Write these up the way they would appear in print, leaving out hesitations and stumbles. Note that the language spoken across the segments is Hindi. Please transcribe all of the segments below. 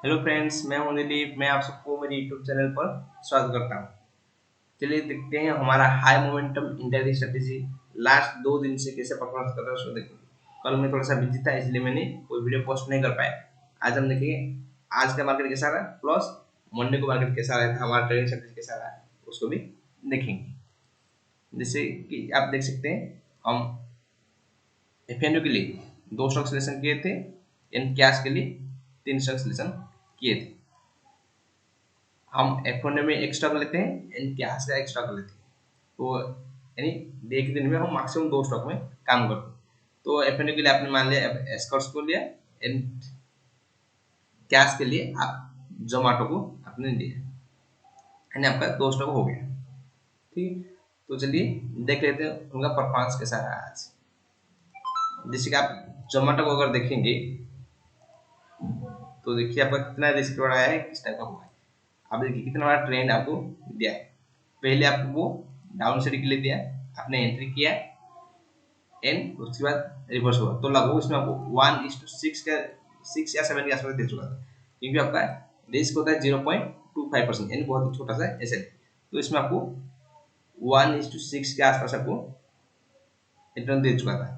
हेलो फ्रेंड्स, मैं हूं दिलीप। मैं आप सबको मेरे यूट्यूब चैनल पर स्वागत करता हूं। चलिए देखते हैं हमारा high momentum intraday strategy last 2 दिन से कैसे परफॉर्मेंस कर रहा है, उसको देखेंगे। कल मैं थोड़ा सा बिजी था, इसलिए मैंने कोई वीडियो पोस्ट नहीं कर पाया। आज हम देखेंगे आज का मार्केट कैसा रहा, प्लस मंडे को मार्केट कैसा रहा था, हमारा ट्रेडिंग स्ट्रेटेजी कैसा रहा, उसको भी देखेंगे। जैसे कि आप देख सकते हैं, हम एफएनओ के लिए 2 स्टॉक सिलेक्शन किए थे एंड कैश के लिए 3 स्टॉक सिलेक्शन किए थे। हम एफ में एक स्टॉक लेते हैं एंड कैश का एक स्टॉक लेते हैं। तो यानी एक दिन में हम मैक्सिमम 2 स्टॉक में काम करते हैं। तो एफ के लिए आपने मान लिया एस्कॉर्ट्स को लिया एंड कैश के लिए आप जोमेटो को आपने लिया, यानी आपका 2 स्टॉक हो गया। ठीक, तो चलिए देख लेते हैं उनका परफॉर्मेंस कैसा रहा आज। जैसे कि आप जोमेटो को अगर देखेंगे तो देखिए आपका कितना रिस्क आया है, किस टाइप का हुआ है। अब देखिए कितना बड़ा ट्रेंड आपको दिया है। पहले आपको वो डाउन साइड के लिए दिया, आपने एंट्री किया एंड उसके बाद रिवर्स हुआ, तो लगभग इसमें आपको 1:6 का 6 या 7 के आसपास दे चुका था। क्योंकि आपका रिस्क होता है 0.25%, यानी बहुत ही छोटा सा एसेट। तो इसमें आपको 1:6 के आसपास आपको रिटर्न दे चुका था,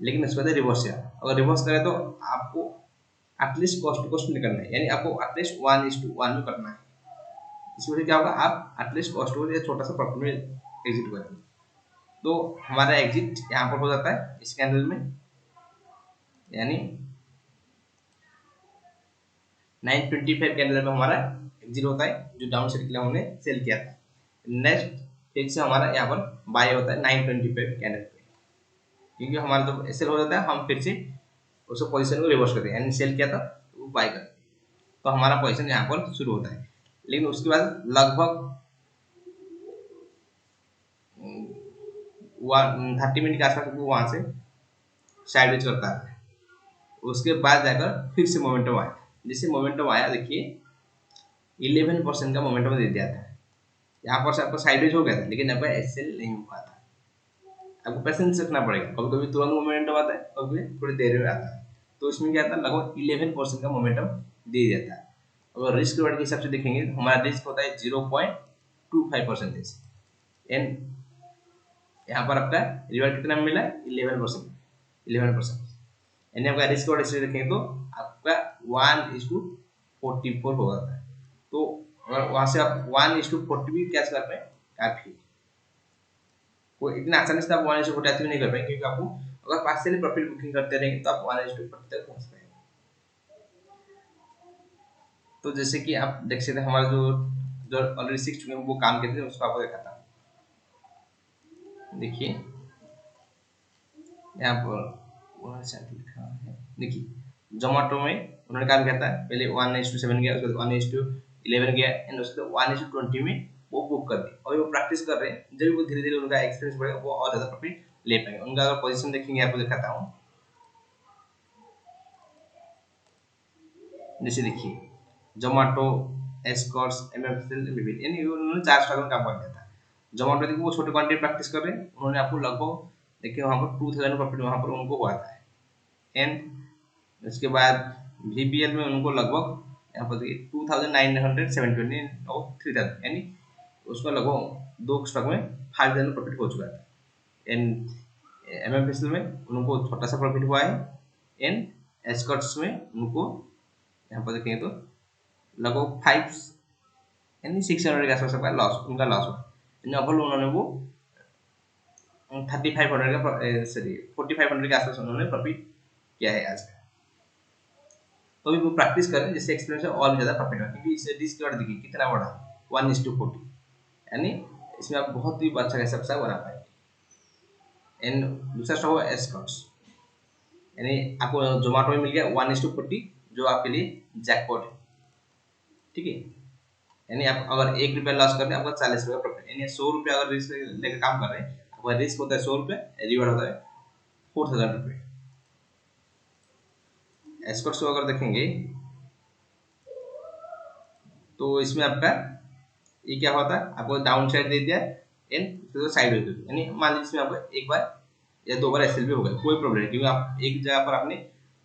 लेकिन उसके बाद रिवर्स किया। अगर रिवर्स करें तो आपको एटलीस्ट कॉस्ट टू कॉस्ट निकलना है, यानी आपको एटलीस्ट 1:1 में करना है। इस वजह से क्या होगा, आप एटलीस्ट कॉस्ट टू छोटा सा प्रॉफिट में एग्जिट करेंगे। तो हमारा एग्जिट यहाँ पर हो जाता है इस कैंडल में, यानी 925 कैंडल में हमारा एग्जिट होता है, जो डाउन साइड के लिए हमने सेल किया था। नेक्स्ट फिर से हमारा यहाँ पर बाय होता है 925 कैंडल पे, क्योंकि हमारा जब सेल हो जाता है हम फिर से उस पोजीशन को रिवर्स करते हैं, यानी सेल किया था तो वो बाय करते हैं। तो हमारा पोजीशन यहाँ पर शुरू होता है। लेकिन उसके बाद लगभग 30 मिनट के आसपास वो वहां से साइडवेज करता है। उसके बाद जाकर फिर से मोमेंटम आया। जैसे मोमेंटम आया, देखिए 11% का मोमेंटम दे दिया था। यहाँ पर से आपको साइडवेज हो गया था, लेकिन आपका एसएल नहीं हुआ था। आपको पेशेंस रखना पड़ेगा, कभी कभी तुरंत मोमेंटम आता है, कभी कभी थोड़ी देर में आता है। तो इसमें क्या था, लगभग 11% का मोमेंटम दे दिया था। अगर रिस्क रिवार्ड के हिसाब से देखेंगे तो हमारा रिस्क होता है 0.25%, एंड यहाँ पर आपका रिवार्ड कितना मिला, 11%। यानी आपका रिस्क रिवार्ड हिस्ट्री देखेंगे तो आपका 1:44 हो जाता है। तो अगर वहां से आप 1:40 भी कैच कर पाए काफी। कोई इतना आसानी से आप 1:40 अचीव नहीं कर पाएंगे, क्योंकि आपको अगर पार्शियली प्रॉफिट बुकिंग करते रहेंगे तो आप 1:40 तक पहुंच पाएंगे। तो जैसे कि आप देख सकते हैं, हमारा जो जो ऑलरेडी सीख चुके हैं वो काम करते हैं, उसको आपको दिखाता हूँ। देखिए यहाँ पर लिखा है, देखिए जोमेटो में उन्होंने काम किया था। पहले 1:7 गया, उसके बाद 1:11 गया, एंड उसके बाद 1:20 में वो बुक कर दी। और वो प्रैक्टिस कर रहे हैं, जब वो धीरे धीरे उनका एक्सपीरियंस बढ़ेगा वो और ज्यादा प्रॉफिट ले पाएंगे। उनका अगर पोजीशन देखेंगे, आपको दिखाता हूँ। जैसे देखिए जोमेटो, एस्कॉर्ट्स, एमएफएल, यानी उन्होंने 4 स्टॉक में काम कर दिया था। जोमेटो देखिए वो छोटे क्वांटिटी प्रैक्टिस कर रहे हैं, उन्होंने आपको लगभग देखिए वहाँ पर 2000 प्रॉफिट वहाँ पर उनको हुआ था। एंड उसके बाद VBL में उनको लगभग यहाँ पर देखिए 2970 और 3000, यानी उसका लगभग 2 स्टॉक में 5000 प्रॉफिट हो चुका था। एंड एमएफएल में उनको छोटा सा प्रॉफिट हुआ है, एंड एस्कॉर्ट्स में उनको यहाँ पर देखेंगे तो लगभग 5 यानी 600 के आसपास का लॉस, उनका लॉस हुआ। यानी ओवरऑल उन्होंने वो 3500 का सॉरी 4500 के आसपास उन्होंने प्रॉफिट किया है आज का। तो भी वो प्रैक्टिस करें, जिससे एक्सपीरियंस है और ज्यादा प्रॉफिट हो, क्योंकि इससे रिस्क रिवार्ड देखिए कितना बड़ा 1:40, यानी इसमें आप बहुत ही अच्छा खासा पैसा बना पाएंगे। एंड दूसरा स्टॉक है एस्कॉर्ट्स, यानी आपको जोमेटो में मिल गया 1:40, जो आपके लिए जैकपॉट है। ठीक है, यानी आप अगर 1 रुपया लॉस करते हैं आपको 40 रुपया प्रॉफिट, यानी 100 रुपया अगर रिस्क लेकर काम कर रहे हैं, आपका रिस्क होता है 100 रुपये, रिवार्ड होता है 4000 रुपये। एस्कॉर्ट्स को अगर देखेंगे तो इसमें आपका ये क्या होता है, आपको डाउन साइड दे दिया एंड फिर साइड हो गई। यानी मान लीजिए इसमें आपको एक बार या 2 बार एसएल भी हो गया, कोई प्रॉब्लम नहीं, क्योंकि आप एक जगह पर आपने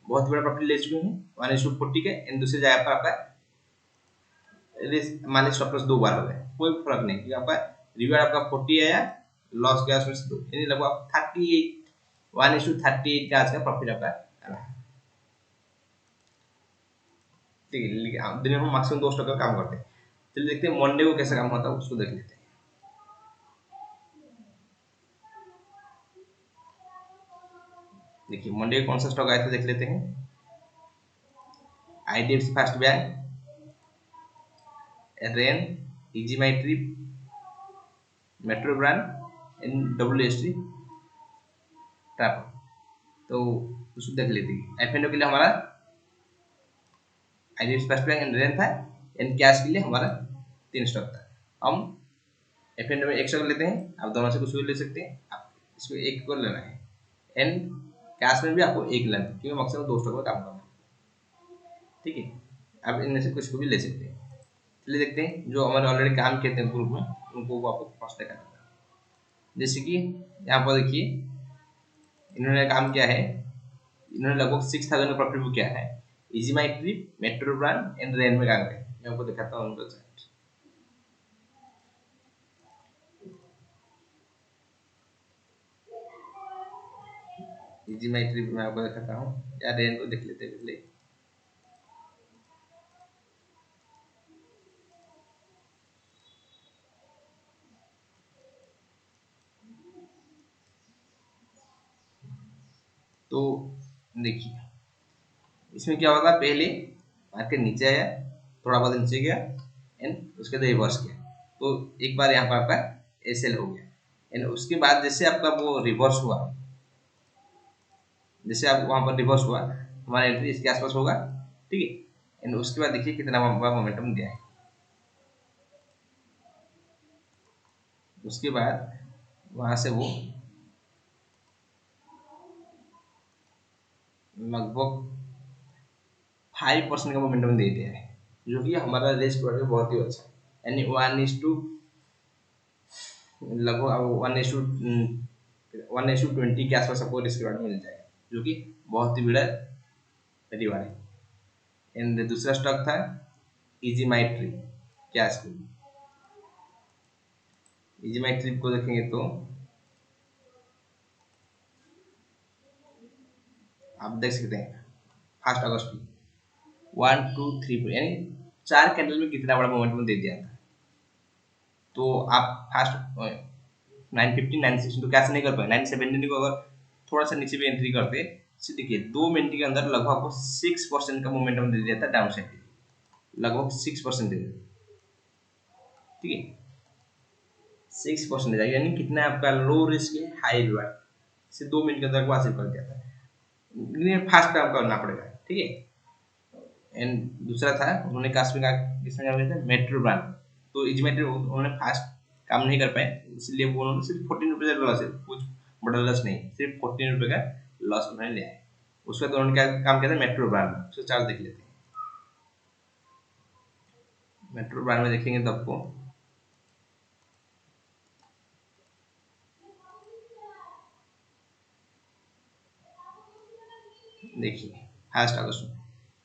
बहुत बड़ा प्रॉफिट ले चुके हैं 1:40 के, एंड दूसरी जगह पर आपका मान लीजिए स्टॉप लॉस 2 बार हो गए, कोई फर्क नहीं, क्योंकि आपका रिवार्ड आपका 40 आया, लॉस गया उसमें से 2, यानी लगभग 38 1:38 का आज का प्रॉफिट आपका रहा। ठीक है, दिन में हम मैक्सिमम 2 स्टॉक का काम करते हैं। चलिए देखते हैं मंडे को कैसे काम होता है, उसको देख लेते हैं। देखिए मंडे कौन सा स्टॉक आया था देख लेते हैं। IDFC first bank, rain, easy my trip, metro brand and WST trap. तो उसको देख लेते हैं। F&O के लिए हमारा IDFC first bank and rain था, एंड कैश के लिए हमारा 3 स्टॉक था। हम F&O में 1 स्टॉक लेते हैं, आप दोनों से कुछ भी ले सकते हैं, आप इसमें 1 को लेना है, एंड कैश में भी आपको 1 लेना है, क्योंकि मैक्सिमम 2 स्टॉक में काम करना है। ठीक है, आप इनमें से कुछ को भी ले सकते हैं। चलिए देखते हैं जो हमारे ऑलरेडी काम किए थे ग्रुप में, उनको आपको फर्स्ट देखा था। जैसे कि यहाँ पर देखिए इन्होंने काम किया है, इन्होंने लगभग 6000 का प्रॉफिट बुक किया है। Easy my trip, metro brand and rain में काम किया। मैं आपको दिखाता हूँ उनको चार्ट। इजी माई ट्रिप मैं आपको दिखाता हूँ, या रेन को देख लेते हैं पहले। तो देखिए इसमें क्या होता है, पहले मार्केट नीचे आया, थोड़ा बहुत नीचे गया, एंड उसके बाद रिवर्स किया, तो एक बार यहाँ पर आपका एसएल हो गया, एंड उसके बाद जैसे आपका वो रिवर्स हुआ, जैसे आप वहां पर रिवर्स हुआ, हमारा एंट्री इसके आसपास होगा। ठीक है, एंड उसके बाद देखिए कितना लंबा मोमेंटम गया है। उसके बाद वहां से वो लगभग 5% का मोमेंटम दे दिया है, जो कि हमारा रिस्क बहुत ही अच्छा है, यानी 1:, लगभग 1:20 के आसपास आपको रिस्क रिवार्ड मिल जाएगा, जो कि बहुत ही बड़ा रिवार्ड है। एंड दूसरा स्टॉक था इजी माई ट्रिप कैश को। इजी माई ट्रिप को देखेंगे तो आप देख सकते हैं 1 अगस्त को 1 2 3 यानी 4 कैंडल में कितना बड़ा मोमेंटम दे दिया था। तो आप फास्ट 950 960 तो कैसे नहीं कर पाए, 970 को अगर थोड़ा सा नीचे भी एंट्री करते, देखिए 2 मिनट के अंदर लगभग आपको 6% का मोमेंटम दे दिया था डाउन साइड, लगभग 6% दे दिया। ठीक है, 6% यानी कितना आपका लो रिस्क है हाई रिवार्ड से 2 मिनट के अंदर को हासिल कर दिया था। फास्ट काम करना पड़ेगा। ठीक है, एंड दूसरा था उन्होंने किसमें काम किया था, मेट्रो ब्रांड। तो इज मेट्रो उन्होंने फास्ट काम नहीं कर पाए, इसलिए वो उन्होंने सिर्फ 14 रुपये का लॉस है, कुछ बड़ा लॉस नहीं, सिर्फ 14 रुपये का लॉस उन्होंने लिया है। उसके बाद उन्होंने क्या काम किया था, मेट्रो ब्रांड में। उसका चार्ज देख लेते हैं। मेट्रो ब्रांड में देखेंगे तो आपको देखिए फास्ट अगस्त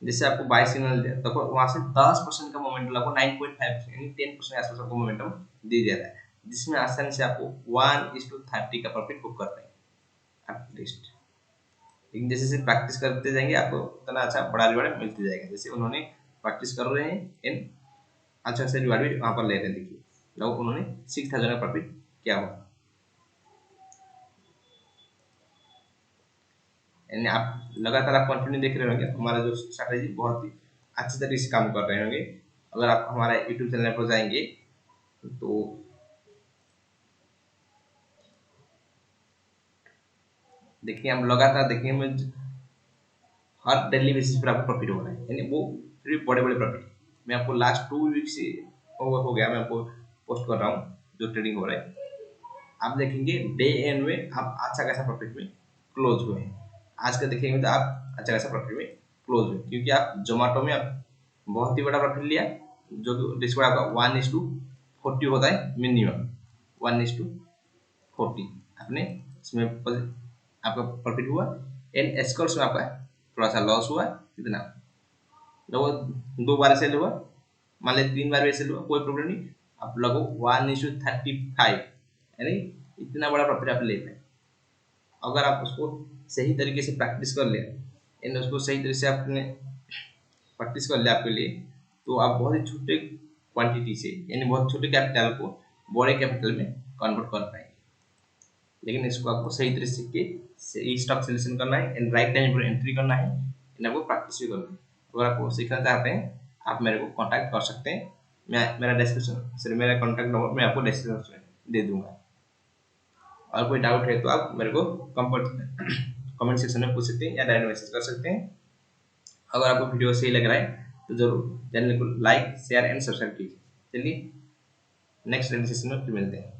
जैसे आपको 22 सिग्नल दिया, तो वहां से 10% का मोमेंटम आपको 9.5 यानी 10% आसपास आपको मोमेंटम दे दिया था, जिसमें आसानी से आपको 1:30 का प्रॉफिट बुक करते हैं एटलीस्ट। लेकिन जैसे जैसे प्रैक्टिस करते जाएंगे आपको उतना अच्छा बड़ा रिवार्ड मिलते जाएगा। जैसे उन्होंने प्रैक्टिस कर रहे हैं, इन अच्छा से रिवार्ड भी वहां पर ले रहे हैं। देखिए लोग उन्होंने 6000 का प्रॉफिट किया हुआ, यानी आप लगातार आप कंटिन्यू देख रहे होंगे, हमारा जो स्ट्रैटेजी बहुत ही अच्छी तरीके से काम कर रहे होंगे। अगर आप हमारा यूट्यूब चैनल पर जाएंगे तो देखिए हम लगातार देखेंगे, हर डेली बेसिस पर आपको प्रॉफिट हो रहा है, यानी वो फिर बड़े बड़े प्रॉफिट। मैं आपको लास्ट 2 वीक से हो गया, मैं आपको पोस्ट कर रहा हूँ जो ट्रेडिंग हो रहा है। आप देखेंगे डे एंड में आप अच्छा खासा प्रॉफिट में क्लोज हुए हैं। आज का देखेंगे तो आप अच्छा खासा प्रॉफिट में क्लोज हुए, क्योंकि आप जोमेटो में आप बहुत ही बड़ा प्रॉफिट लिया, जो कि जिसको आपका 1:40 होता है मिनिमम, 1:40 आपने इसमें आपका प्रॉफिट हुआ। एंड एस्कॉर्ट्स में आपका थोड़ा सा लॉस हुआ, कितना, लगभग 2 बार सेल हुआ, मान लीजिए 3 बार वैसे लो, कोई प्रॉब्लम नहीं, आप लगो 1:35, यानी इतना बड़ा प्रॉफिट आप ले पाए। अगर आप उसको सही तरीके से प्रैक्टिस कर ले, एंड उसको सही तरीके से आपने प्रैक्टिस कर ले आपके लिए, तो आप बहुत ही छोटे क्वांटिटी से, यानी बहुत छोटे कैपिटल को बड़े कैपिटल में कन्वर्ट कर पाएंगे। लेकिन इसको आपको सही तरीके के सही स्टॉक सिलेक्शन करना है, एंड राइट टाइम पर एंट्री करना है, एंड आपको प्रैक्टिस भी करना है। अगर आपको सीखना चाहते हैं, आप मेरे को कांटेक्ट कर सकते हैं। मेरा कांटेक्ट नंबर मैं आपको डिस्क्रिप्शन में दे दूंगा। और कोई डाउट है तो आप मेरे को कमेंट सेक्शन में पूछ सकते हैं या डायरेक्ट मैसेज कर सकते हैं। अगर आपको वीडियो सही लग रहा है तो जरूर चैनल को लाइक, शेयर एंड सब्सक्राइब कीजिए। चलिए नेक्स्ट सेशन में फिर मिलते हैं।